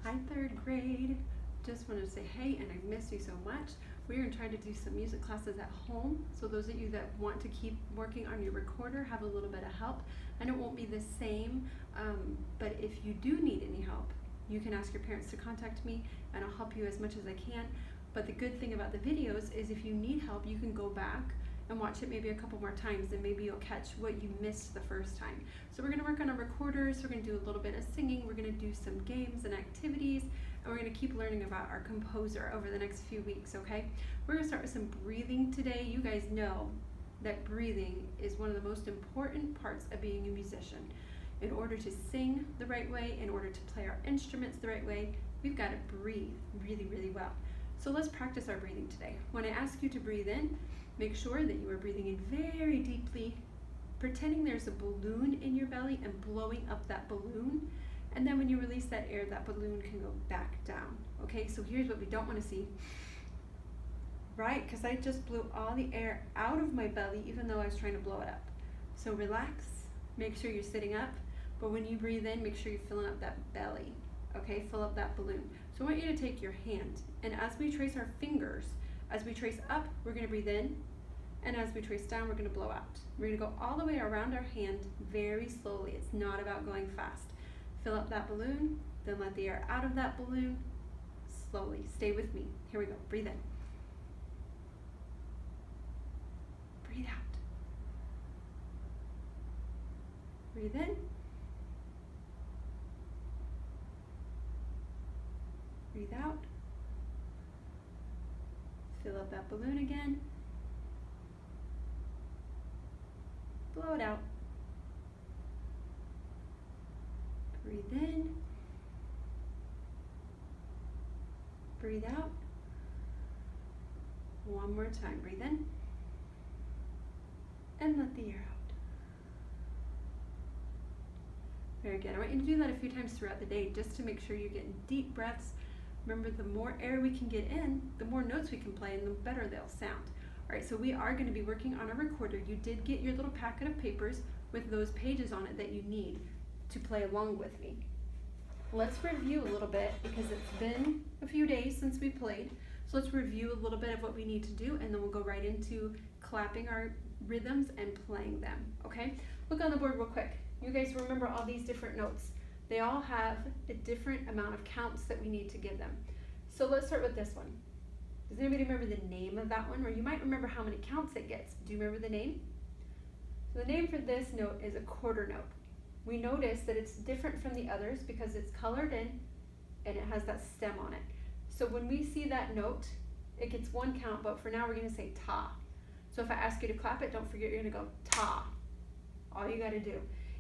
Hi, third grade. Just wanted to say hey, and I missed you so much. We're going to try to do some music classes at home. So those of you that want to keep working on your recorder, have a little bit of help. And it won't be the same, but if you do need any help, you can ask your parents to contact me and I'll help you as much as I can. But the good thing about the videos is if you need help, you can go back and watch it maybe a couple more times and maybe you'll catch what you missed the first time. So we're gonna work on our recorders, we're gonna do a little bit of singing, we're gonna do some games and activities, and we're gonna keep learning about our composer over the next few weeks, okay? We're gonna start with some breathing today. You guys know that breathing is one of the most important parts of being a musician. In order to sing the right way, in order to play our instruments the right way, we've gotta breathe really, really well. So let's practice our breathing today. When I ask you to breathe in, make sure that you are breathing in very deeply, pretending there's a balloon in your belly and blowing up that balloon. And then when you release that air, that balloon can go back down. Okay, so here's what we don't want to see. Right, because I just blew all the air out of my belly even though I was trying to blow it up. So relax, make sure you're sitting up, but when you breathe in, make sure you're filling up that belly. Okay, fill up that balloon. So I want you to take your hand, and as we trace our fingers, as we trace up, we're going to breathe in, and as we trace down, we're going to blow out. We're going to go all the way around our hand very slowly. It's not about going fast. Fill up that balloon, then let the air out of that balloon slowly. Stay with me. Here we go. Breathe in. Breathe out. Breathe in. Breathe out. Fill up that balloon again. Blow it out. Breathe in. Breathe out. One more time. Breathe in. And let the air out. Very good. I want you to do that a few times throughout the day just to make sure you're getting deep breaths. Remember, the more air we can get in, the more notes we can play and the better they'll sound. All right, so we are going to be working on a recorder. You did get your little packet of papers with those pages on it that you need to play along with me. Let's review a little bit because it's been a few days since we played. So let's review a little bit of what we need to do and then we'll go right into clapping our rhythms and playing them, okay? Look on the board real quick. You guys remember all these different notes. They all have a different amount of counts that we need to give them. So let's start with this one. Does anybody remember the name of that one? Or you might remember how many counts it gets. Do you remember the name? So the name for this note is a quarter note. We notice that it's different from the others because it's colored in and it has that stem on it. So when we see that note, it gets one count, but for now we're gonna say ta. So if I ask you to clap it, don't forget you're gonna go ta. All you gotta do.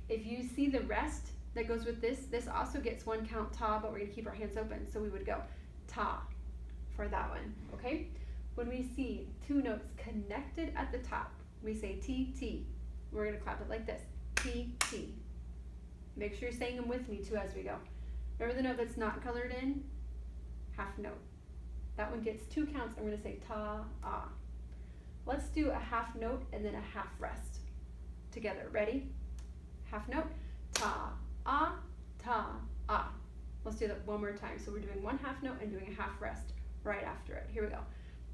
If you see the rest that goes with this also gets one count ta, but we're gonna keep our hands open. So we would go ta for that one, okay? When we see two notes connected at the top, we say T, T. We're gonna clap it like this, T, T. Make sure you're saying them with me too as we go. Remember the note that's not colored in? Half note. That one gets two counts, and we're gonna say ta, ah. Let's do a half note and then a half rest together. Ready? Half note, ta, ah, ta, ah. Let's do that one more time. So we're doing one half note and doing a half rest right after it. Here we go.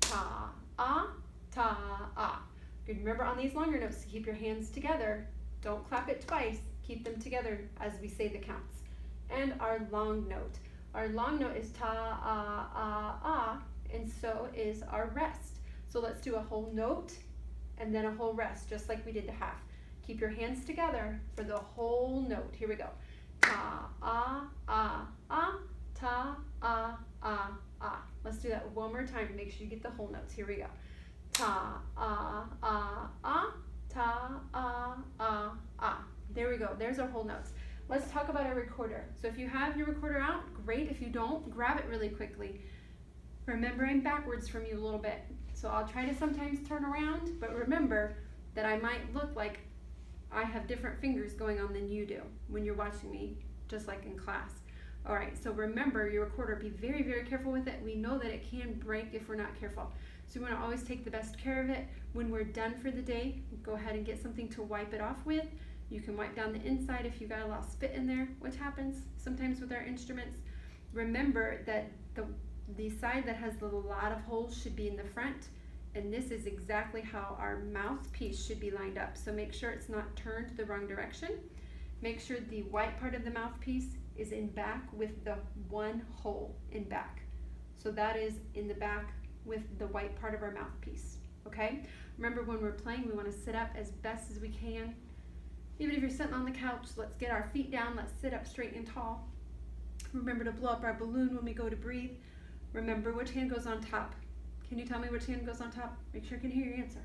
Ta, ah, ta, ah. Good. Remember on these longer notes to keep your hands together. Don't clap it twice. Keep them together as we say the counts. And our long note. Our long note is ta, ah, ah, ah, and so is our rest. So let's do a whole note and then a whole rest, just like we did the half. Keep your hands together for the whole note. Here we go. Ta, ah, ah, ah, ta, ah, ah, ah. Let's do that one more time to make sure you get the whole notes. Here we go. Ta, ah, ah, ah, ta, ah, ah, ah. There we go. There's our whole notes. Let's talk about our recorder. So if you have your recorder out, great. If you don't, grab it really quickly. Remember, I'm backwards from you a little bit. So I'll try to sometimes turn around, but remember that I might look like I have different fingers going on than you do when you're watching me, just like in class. All right, so remember your recorder, be very, very careful with it. We know that it can break if we're not careful. So we want to always take the best care of it. When we're done for the day, go ahead and get something to wipe it off with. You can wipe down the inside if you got a lot of spit in there, which happens sometimes with our instruments. Remember that the side that has a lot of holes should be in the front, and this is exactly how our mouthpiece should be lined up. So make sure it's not turned the wrong direction. Make sure the white part of the mouthpiece is in back with the one hole in back. So that is in the back with the white part of our mouthpiece, okay? Remember, when we're playing, we want to sit up as best as we can. Even if you're sitting on the couch, let's get our feet down, let's sit up straight and tall. Remember to blow up our balloon when we go to breathe. Remember which hand goes on top. Can you tell me which hand goes on top? Make sure I can hear your answer.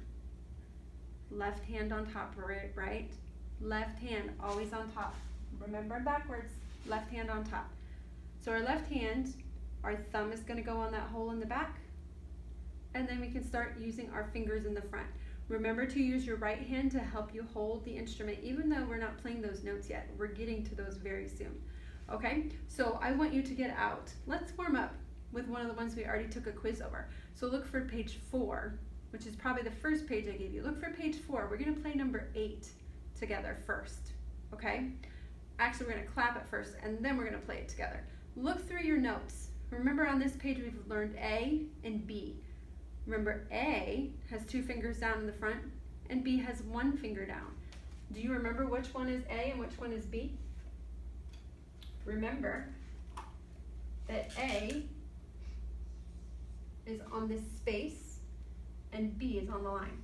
Left hand on top, right? Left hand, always on top. Remember backwards, left hand on top. So our left hand, our thumb is gonna go on that hole in the back, and then we can start using our fingers in the front. Remember to use your right hand to help you hold the instrument, even though we're not playing those notes yet. We're getting to those very soon. Okay, so I want you to get out. Let's warm up with one of the ones we already took a quiz over. So look for page 4, which is probably the first page I gave you. Look for page 4. We're gonna play number 8 together first, okay? Actually, we're gonna clap it first, and then we're gonna play it together. Look through your notes. Remember, on this page we've learned A and B. Remember, A has 2 fingers down in the front, and B has 1 finger down. Do you remember which one is A and which one is B? Remember that A is on this space and B is on the line.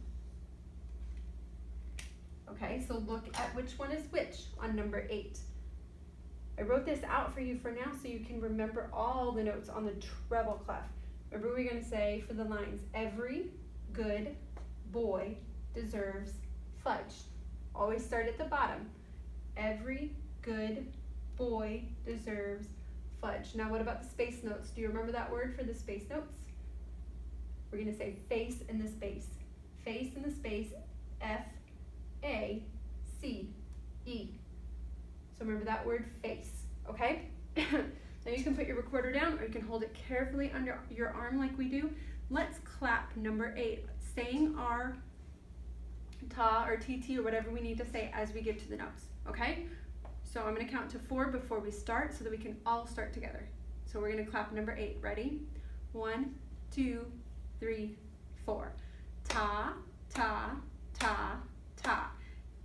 Okay, so look at which one is which on number 8. I wrote this out for you for now so you can remember all the notes on the treble clef. Remember, we're going to say for the lines, every good boy deserves fudge. Always start at the bottom. Every good boy deserves fudge. Now what about the space notes? Do you remember that word for the space notes? We're going to say face in the space. Face in the space, F-A-C-E. So remember that word, face, okay? Now you can put your recorder down, or you can hold it carefully under your arm like we do. Let's clap number 8, saying our ta or TT or whatever we need to say as we get to the notes, okay? So I'm going to count to 4 before we start so that we can all start together. So we're going to clap number 8. Ready? 1, 2, 3, 4. Ta, ta, ta, ta.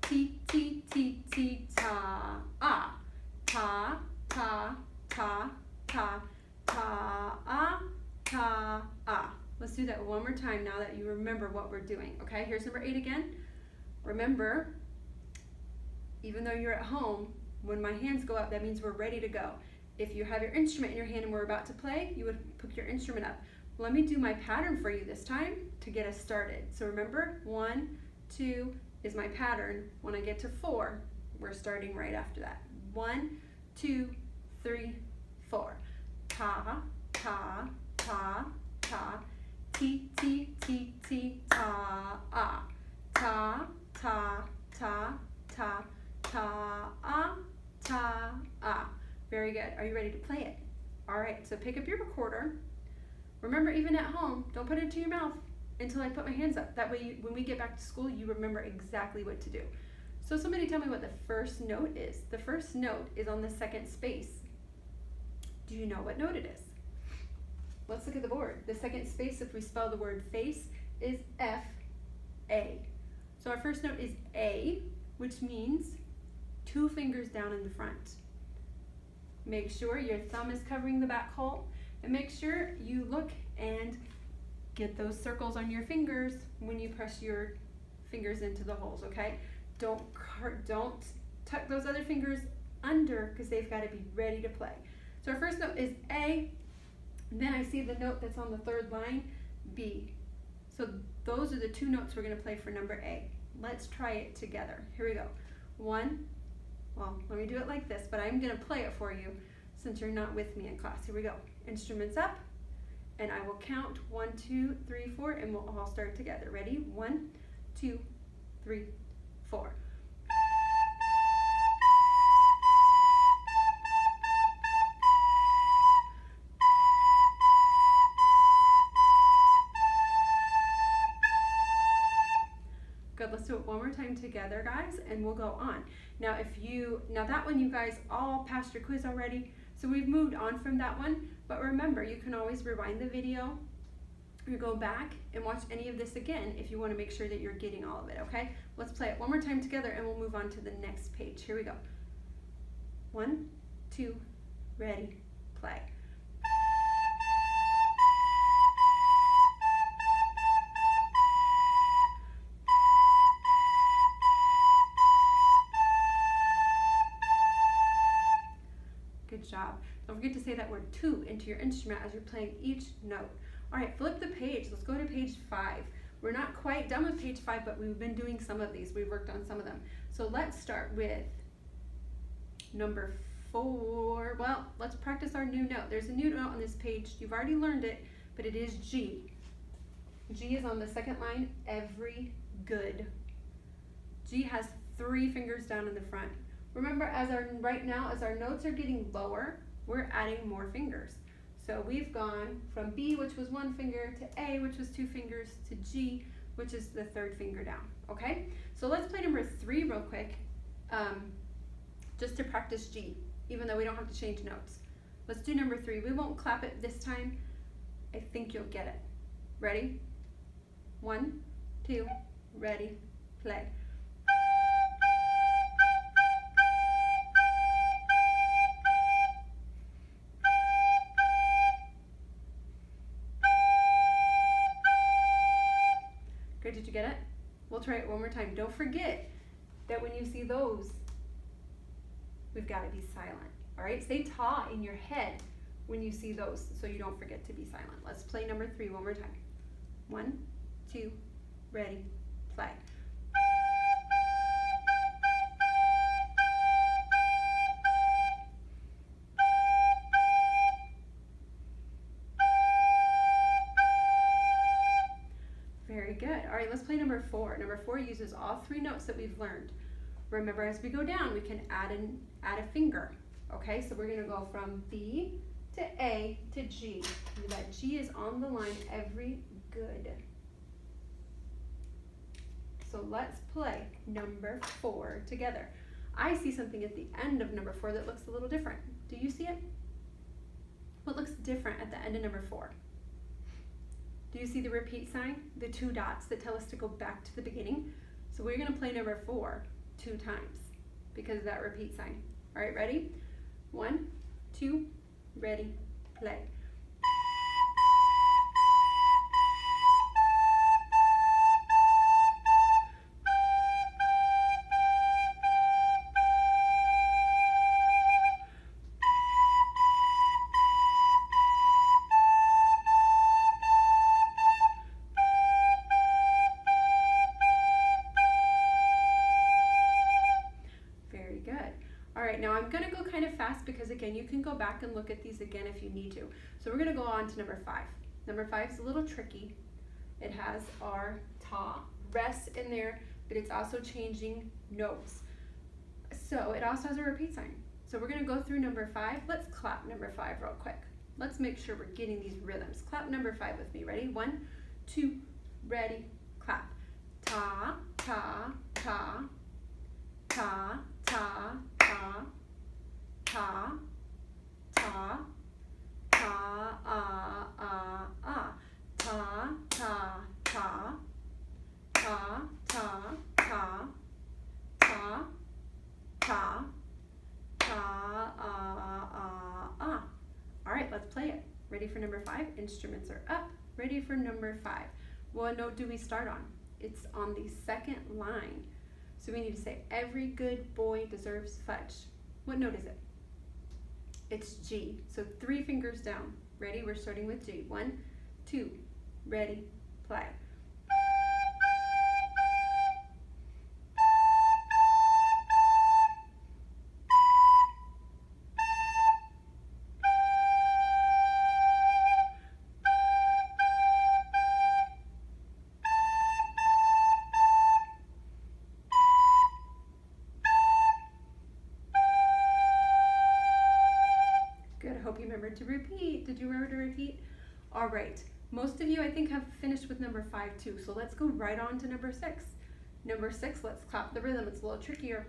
T, T, T, T, ta, ah. Ta, ta, ta, ta, ta, ah, ta, ah. Let's do that one more time now that you remember what we're doing, okay? Here's number 8 again. Remember, even though you're at home, when my hands go up, that means we're ready to go. If you have your instrument in your hand and we're about to play, you would pick your instrument up. Let me do my pattern for you this time to get us started. So remember, 1, 2 is my pattern. When I get to 4, we're starting right after that. 1, 2, 3, 4. Ta, ta, ta, ta. T, T, T, T, ta, ah. Ta, ta, ta, ta, ta, ah, ta, ah. Very good. Are you ready to play it? All right, so pick up your recorder. Remember, even at home, don't put it to your mouth until I put my hands up. That way, when we get back to school, you remember exactly what to do. So somebody tell me what the first note is. The first note is on the second space. Do you know what note it is? Let's look at the board. The second space, if we spell the word face, is F-A. So our first note is A, which means 2 fingers down in the front. Make sure your thumb is covering the back hole, and make sure you look and get those circles on your fingers when you press your fingers into the holes, okay? Don't tuck those other fingers under because they've got to be ready to play. So our first note is A, and then I see the note that's on the 3rd line, B. So those are the 2 notes we're going to play for number A. Let's try it together. Here we go. 1, well, let me do it like this, but I'm going to play it for you since you're not with me in class. Here we go. Instruments up, and I will count 1, 2, 3, 4, and we'll all start together. Ready? 1, 2, 3, 4. Good, let's do it one more time together, guys, and we'll go on. Now that one you guys all passed your quiz already, So we've moved on from that one, but remember, you can always rewind the video or go back and watch any of this again if you want to make sure that you're getting all of it, okay? Let's play it one more time together and we'll move on to the next page. Here we go. 1, 2, ready, play. Good job. Don't forget to say that word to into your instrument as you're playing each note. All right, flip the page. Let's go to page 5. We're not quite done with page 5, but we've been doing some of these. We've worked on some of them. So let's start with number 4. Well, let's practice our new note. There's a new note on this page. You've already learned it, but it is G. G is on the second line, every good. G has 3 fingers down in the front. Remember, right now, as our notes are getting lower, we're adding more fingers. So we've gone from B, which was 1 finger, to A, which was 2 fingers, to G, which is the 3rd finger down, okay? So let's play number 3 real quick, just to practice G, even though we don't have to change notes. Let's do number 3. We won't clap it this time. I think you'll get it. Ready? 1, 2, ready, play. Great, did you get it? We'll try it one more time. Don't forget that when you see those, we've got to be silent. All right, say ta in your head when you see those so you don't forget to be silent. Let's play number 3 one more time. 1, 2, ready, play. Very good. All right, let's play number 4. Number 4 uses all 3 notes that we've learned. Remember, as we go down, we can add a finger. Okay, so we're going to go from B to A to G. That G is on the line, every good. So let's play number 4 together. I see something at the end of number 4 that looks a little different. Do you see it? What looks different at the end of number 4? Do you see the repeat sign? The 2 dots that tell us to go back to the beginning? So we're going to play number 4 2 times because of that repeat sign. All right, ready? 1, 2, ready, play. Now I'm going to go kind of fast because again you can go back and look at these again if you need to. So we're going to go on to number 5. Number 5 is a little tricky. It has our ta rests in there, but it's also changing notes. So it also has a repeat sign. So we're going to go through number 5. Let's clap number 5 real quick. Let's make sure we're getting these rhythms. Clap number 5 with me. Ready? 1, 2, ready, clap. Ta, ta, ta, ta, ta, ta, ta, ta, ta, ta, ta, ta, ta, ta, ta, ta, ta, All right, let's play it. Ready for number 5? Instruments are up. Ready for number 5. What note do we start on? It's on the 2nd line. So we need to say, every good boy deserves fudge. What note is it? It's G. So 3 fingers down. Ready? We're starting with G. 1, 2, ready, play. To repeat. Did you remember to repeat? All right. Most of you, I think, have finished with number 5 too. So let's go right on to number 6. Number 6, let's clap the rhythm. It's a little trickier.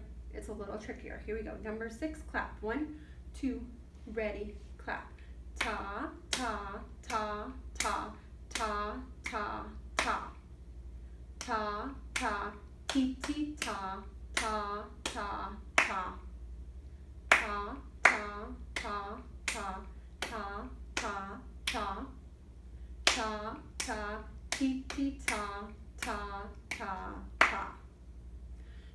Here we go. Number 6, clap. 1, 2, ready, clap. Ta, ta, ta, ta, ta, ta, ta. Ta, ta, ti, ti, ta, ta, ta, ta. Ta, ta, ta, ta, ta, ta, ta. Ta, ta, ti, ti, ta, ta, ta, ta.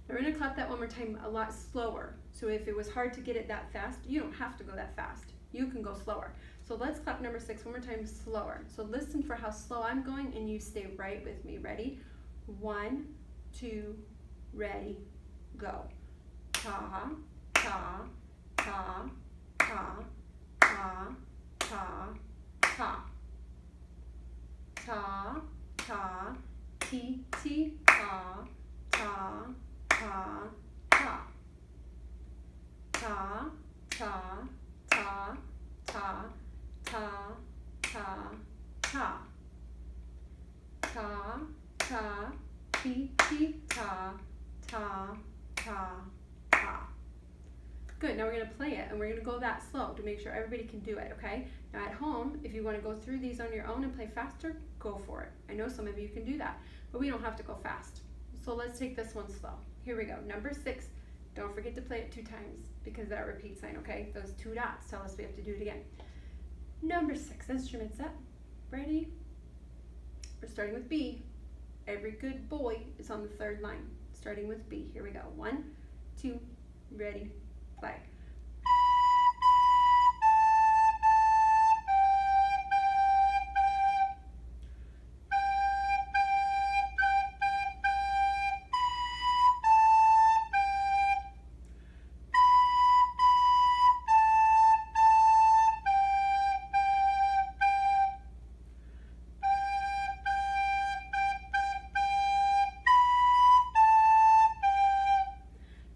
Now we're going to clap that one more time a lot slower. So if it was hard to get it that fast, you don't have to go that fast. You can go slower. So let's clap number 6 one more time slower. So listen for how slow I'm going and you stay right with me. Ready? 1, 2, ready, go. Ta, ta, ta, ta, ta, ta, ta. Ta, ta, ti, ti, ta, ta, ta, ta. Ta, ta, ta, ta, ta, ta, ta. Ta, ta, ti, ti, ta, ta, ta, ta. Good, now we're going to play it and we're going to go that slow to make sure everybody can do it, okay? Now at home, if you want to go through these on your own and play faster, go for it. I know some of you can do that, but we don't have to go fast. So let's take this one slow. Here we go, number 6. Don't forget to play it 2 times because that repeat sign, okay? Those 2 dots tell us we have to do it again. Number 6, instrument set. Ready? We're starting with B. Every good boy is on the 3rd line. Starting with B. Here we go. 1, 2, ready, play.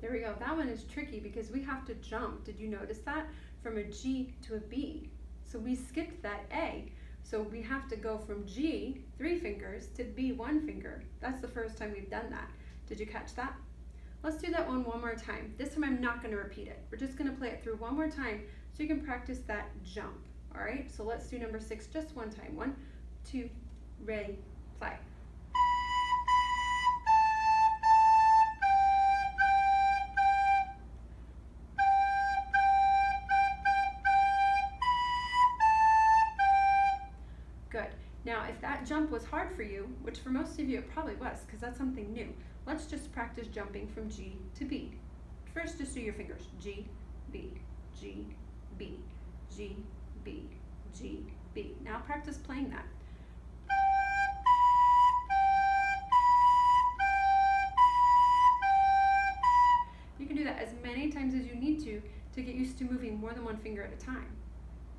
There we go. That one is tricky because we have to jump. Did you notice that? From a G to a B. So we skipped that A. So we have to go from G, 3 fingers, to B, 1 finger. That's the first time we've done that. Did you catch that? Let's do that one more time. This time I'm not going to repeat it. We're just going to play it through one more time so you can practice that jump. All right? So let's do number 6 just one time. 1, 2, ready, play. Good. Now, if that jump was hard for you, which for most of you it probably was, because that's something new, let's just practice jumping from G to B. First, just do your fingers. G, B, G, B, G, B, G, B. Now practice playing that. You can do that as many times as you need to get used to moving more than 1 finger at a time,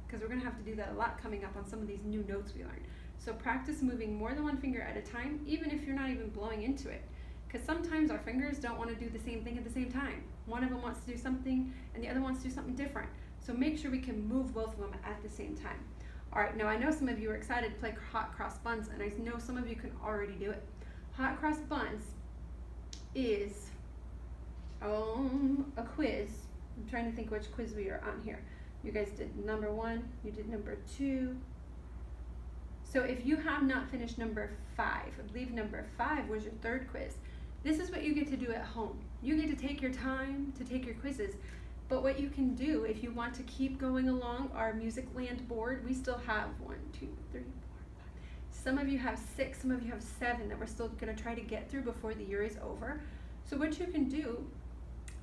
because we're going to have to do that a lot coming up on some of these new notes we learned. So practice moving more than 1 finger at a time, even if you're not even blowing into it. Because sometimes our fingers don't want to do the same thing at the same time. One of them wants to do something and the other wants to do something different. So make sure we can move both of them at the same time. All right, now I know some of you are excited to play hot cross buns, and I know some of you can already do it. Hot cross buns is a quiz. I'm trying to think which quiz we are on here. You guys did number 1, you did number 2. So if you have not finished number 5, I believe number 5 was your 3rd quiz. This is what you get to do at home. You get to take your time to take your quizzes. But what you can do if you want to keep going along our Music Land board, we still have 1, 2, 3, 4, 5. Some of you have 6, some of you have 7 that we're still going to try to get through before the year is over. So what you can do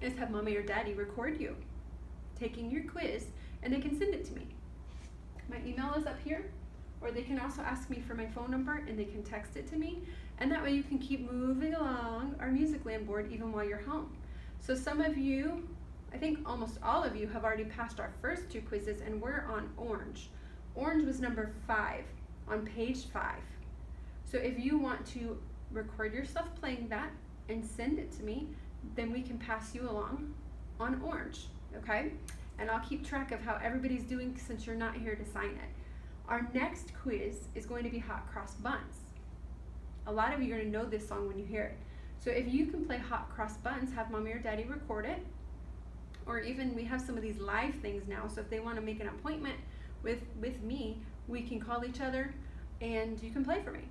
is have mommy or daddy record you taking your quiz, and they can send it to me. My email is up here, or they can also ask me for my phone number and they can text it to me, and that way you can keep moving along our Music Land board even while you're home. So some of you, I think almost all of you, have already passed our first 2 quizzes, and we're on orange. Orange was number 5 on page 5. So if you want to record yourself playing that and send it to me, then we can pass you along on orange, okay? And I'll keep track of how everybody's doing since you're not here to sign it. Our next quiz is going to be Hot Cross Buns. A lot of you are going to know this song when you hear it. So if you can play Hot Cross Buns, have mommy or daddy record it, or even we have some of these live things now, so if they want to make an appointment with me, we can call each other and you can play for me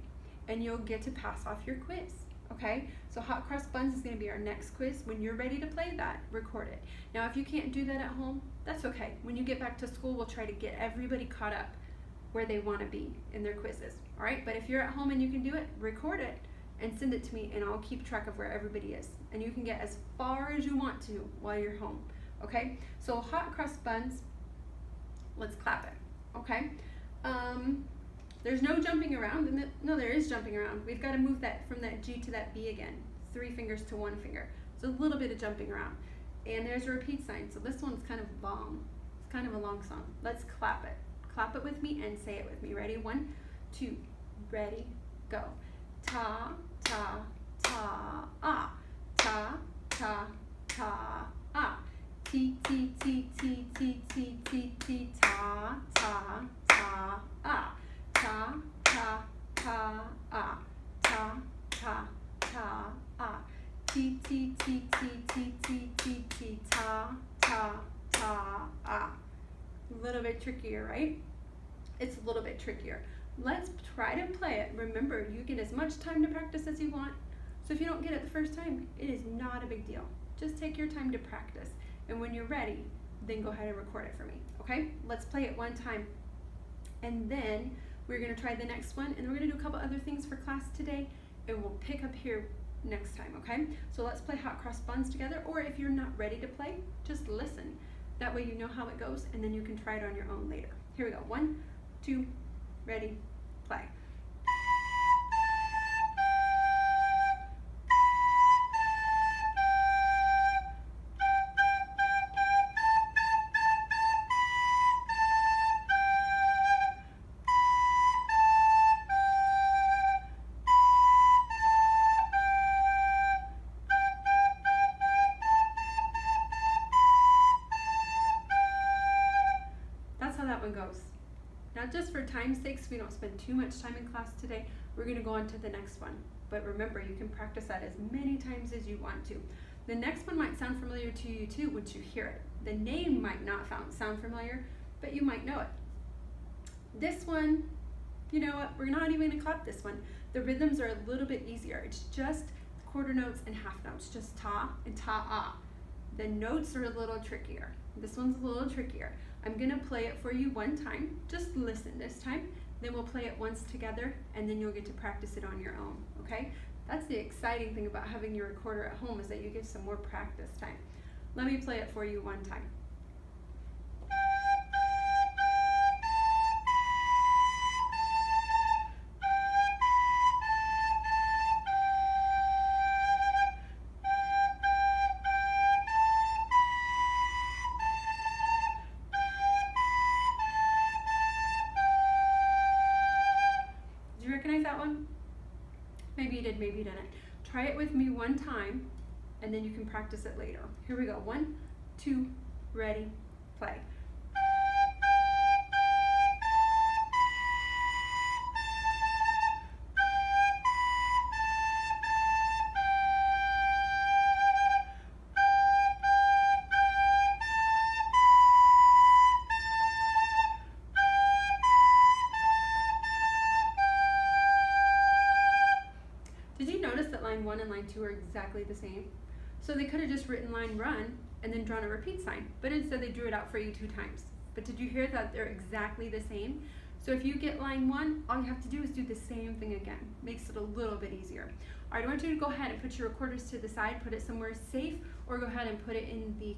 and you'll get to pass off your quiz. Okay, so Hot Cross Buns is going to be our next quiz. When you're ready to play that, record it. Now if you can't do that at home, that's okay. When you get back to school, we'll try to get everybody caught up where they want to be in their quizzes. All right, but if you're at home and you can do it, record it and send it to me and I'll keep track of where everybody is. And you can get as far as you want to while you're home. Okay, so Hot Cross Buns, let's clap it. Okay, there's no jumping around, and no, there is jumping around. We've got to move that from that G to that B again. 3 fingers to 1 finger. So a little bit of jumping around. And there's a repeat sign. So this one's kind of long. It's kind of a long song. Let's clap it. Clap it with me and say it with me. Ready? 1, 2, ready, go. Ta, ta, ta, ah. Ta, ta, ta, ah. T, T, T, T, T, T, T, T, ta, ta, ta, ah. Ta, ta, ta, ah. Ta, ta, ta, ah. T, T, T, T, T, T, T, T, ta, ta, ta, ah. A little bit trickier, right? It's a little bit trickier. Let's try to play it. Remember, you get as much time to practice as you want. So if you don't get it the first time, it is not a big deal. Just take your time to practice. And when you're ready, then go ahead and record it for me, okay? Let's play it one time. And then we're gonna try the next one, and we're gonna do a couple other things for class today, and we'll pick up here next time, okay? So let's play Hot Cross Buns together, or if you're not ready to play, just listen. That way you know how it goes, and then you can try it on your own later. Here we go, 1, 2, ready, play. That one goes. Now just for time's sake, so we don't spend too much time in class today, we're going to go on to the next one. But remember, you can practice that as many times as you want to. The next one might sound familiar to you too once you hear it. The name might not sound familiar, but you might know it. This one, you know what, we're not even going to clap this one. The rhythms are a little bit easier. It's just quarter notes and half notes, just ta and ta-ah. The notes are a little trickier. This one's a little trickier. I'm going to play it for you one time. Just listen this time. Then we'll play it once together, and then you'll get to practice it on your own, okay? That's the exciting thing about having your recorder at home, is that you get some more practice time. Let me play it for you one time. Recognize that one? Maybe you did, maybe you didn't. Try it with me one time, and then you can practice it later. Here we go. 1, 2, ready, play. Did you notice that line 1 and line 2 are exactly the same? So they could have just written line run and then drawn a repeat sign, but instead they drew it out for you 2 times. But did you hear that they're exactly the same? So if you get line 1, all you have to do is do the same thing again. Makes it a little bit easier. All right, I want you to go ahead and put your recorders to the side, put it somewhere safe, or go ahead and put it in the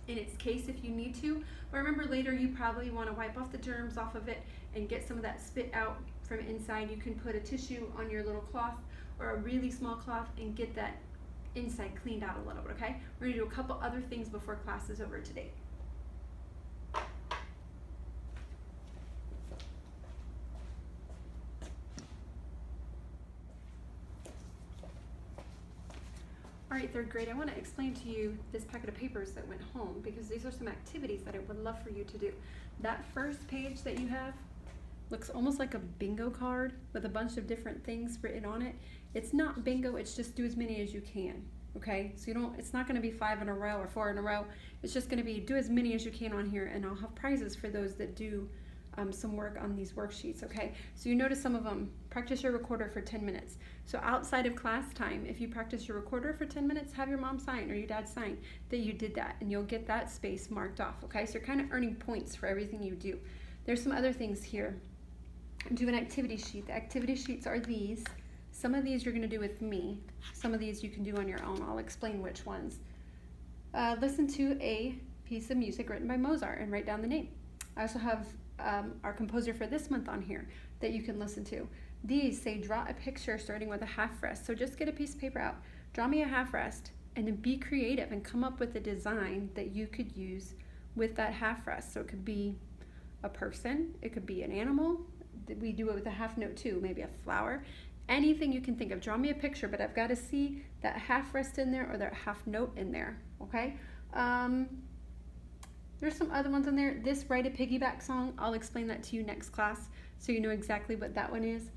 in its case if you need to. But remember, later you probably want to wipe off the germs off of it and get some of that spit out from inside. You can put a tissue on your little cloth or a really small cloth and get that inside cleaned out a little bit, okay? We're gonna do a couple other things before class is over today. All right, 3rd grade, I want to explain to you this packet of papers that went home, because these are some activities that I would love for you to do. That first page that you have looks almost like a bingo card with a bunch of different things written on it. It's not bingo, it's just do as many as you can. okay? So it's not gonna be 5 in a row or 4 in a row. It's just gonna be do as many as you can on here, and I'll have prizes for those that do some work on these worksheets, okay? So you notice some of them, practice your recorder for 10 minutes. So outside of class time, if you practice your recorder for 10 minutes, have your mom sign or your dad sign that you did that, and you'll get that space marked off, okay? So you're kind of earning points for everything you do. There's some other things here. Do an activity sheet. The activity sheets are these. Some of these you're gonna do with me. Some of these you can do on your own. I'll explain which ones. Listen to a piece of music written by Mozart and write down the name. I also have our composer for this month on here that you can listen to. These say draw a picture starting with a half rest. So just get a piece of paper out, draw me a half rest, and then be creative and come up with a design that you could use with that half rest. So it could be a person, it could be an animal. We do it with a half note too, maybe a flower. Anything you can think of. Draw me a picture, but I've got to see that half rest in there or that half note in there, okay? There's some other ones in there. This Write a Piggyback song, I'll explain that to you next class so you know exactly what that one is.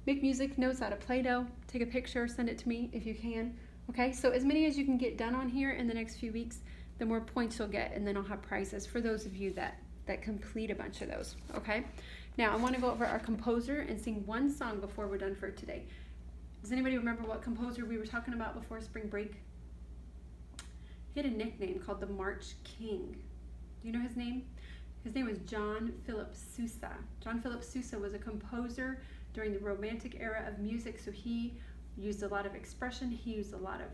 Make music notes out of Play-Doh. Take a picture, send it to me if you can. Okay, so as many as you can get done on here in the next few weeks, the more points you'll get, and then I'll have prizes for those of you that complete a bunch of those, okay? Now, I want to go over our composer and sing one song before we're done for today. Does anybody remember what composer we were talking about before spring break? He had a nickname called the March King. Do you know his name? His name was John Philip Sousa. John Philip Sousa was a composer during the Romantic era of music, so he used a lot of expression, he used a lot of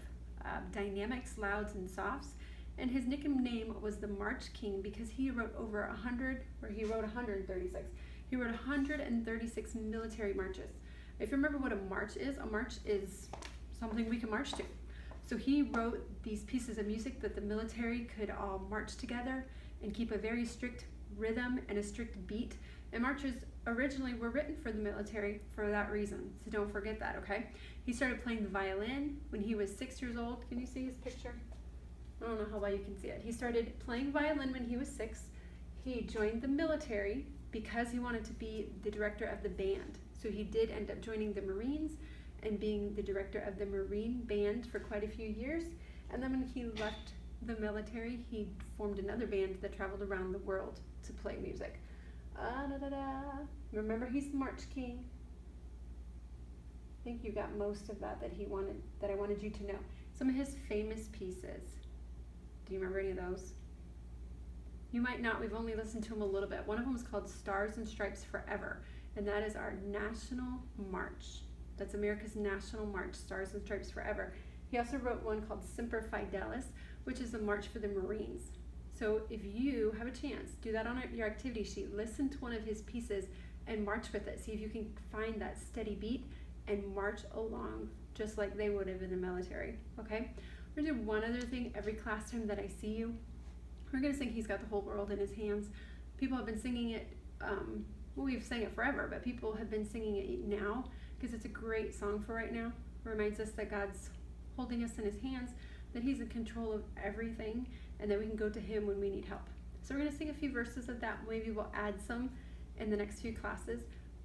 dynamics, louds and softs, and his nickname was the March King because he wrote over 136. He wrote 136 military marches. If you remember what a march is something we can march to. So he wrote these pieces of music that the military could all march together and keep a very strict rhythm and a strict beat. And marches originally were written for the military for that reason, so don't forget that, okay? He started playing the violin when he was 6 years old. Can you see his picture? I don't know how well you can see it. He started playing violin when he was 6. He joined the military because he wanted to be the director of the band. So he did end up joining the Marines and being the director of the Marine band for quite a few years. And then when he left the military, he formed another band that traveled around the world to play music. Remember, he's the March King. I think you got most of that I wanted you to know. Some of his famous pieces. Do you remember any of those? You might not. We've only listened to him a little bit. One of them is called Stars and Stripes Forever, and that is our national march. That's America's national march, Stars and Stripes Forever. He also wrote one called Semper Fidelis, which is a march for the Marines. So if you have a chance, do that on your activity sheet. Listen to one of his pieces and march with it. See if you can find that steady beat and march along just like they would have in the military, okay? We're gonna do one other thing every class time that I see you. We're gonna sing He's Got the Whole World in His Hands. People have been singing it, well, we've sang it forever, but people have been singing it now because it's a great song for right now. It reminds us that God's holding us in his hands, that he's in control of everything, and that we can go to him when we need help. So we're gonna sing a few verses of that. Maybe we'll add some in the next few classes,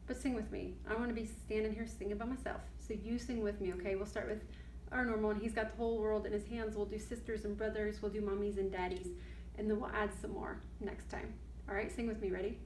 but sing with me. I don't wanna be standing here singing by myself. So you sing with me, okay? We'll start with our normal one. He's got the whole world in his hands. We'll do sisters and brothers. We'll do mommies and daddies. And then we'll add some more next time. All right, sing with me, ready?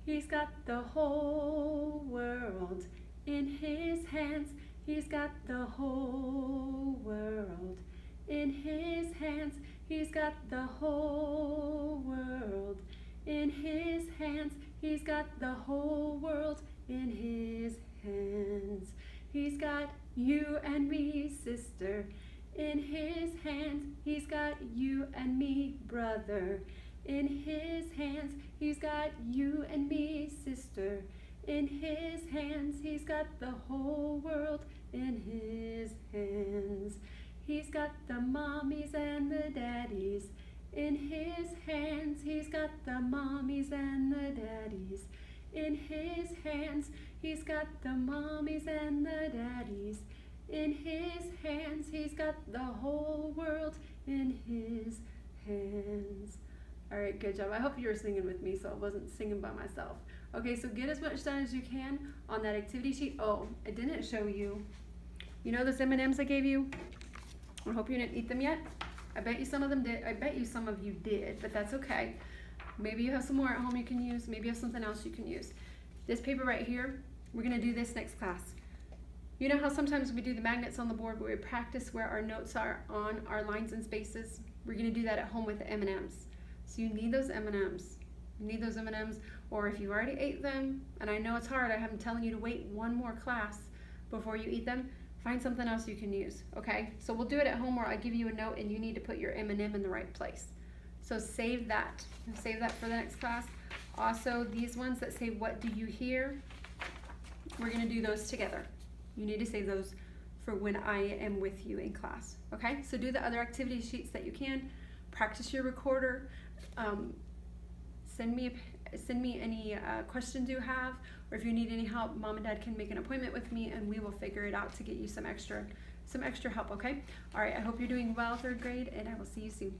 He's got the whole world in his hands. He's got the whole world in his hands. He's got the whole world in his hands. He's got the whole world in his hands. He's got you and me, sister, in his hands. He's got you and me, brother, in his hands. He's got you and me, sister, in his hands. He's got the whole world in his hands. He's got the mommies and the daddies in his hands. He's got the mommies and the daddies in his hands. He's got the mommies and the daddies in his hands. He's got the whole world in his hands. All right, good job. I hope you were singing with me, so I wasn't singing by myself. Okay, so get as much done as you can on that activity sheet. Oh, I didn't show you. You know those M&Ms I gave you? I hope you didn't eat them yet. I bet you some of them did. I bet you some of you did, but that's okay. Maybe you have some more at home you can use. Maybe you have something else you can use. This paper right here, we're gonna do this next class. You know how sometimes we do the magnets on the board where we practice where our notes are on our lines and spaces? We're gonna do that at home with the M&Ms. So you need those M&Ms. You need those M&Ms, or if you already ate them, and I know it's hard, I'm telling you to wait one more class before you eat them, find something else you can use, okay? So we'll do it at home where I give you a note and you need to put your M&M in the right place. So save that for the next class. Also, these ones that say, what do you hear? We're gonna do those together. You need to save those for when I am with you in class, okay? So do the other activity sheets that you can, practice your recorder, send me any questions you have, or if you need any help, Mom and Dad can make an appointment with me and we will figure it out to get you some extra help, okay? All right, I hope you're doing well, third grade, and I will see you soon.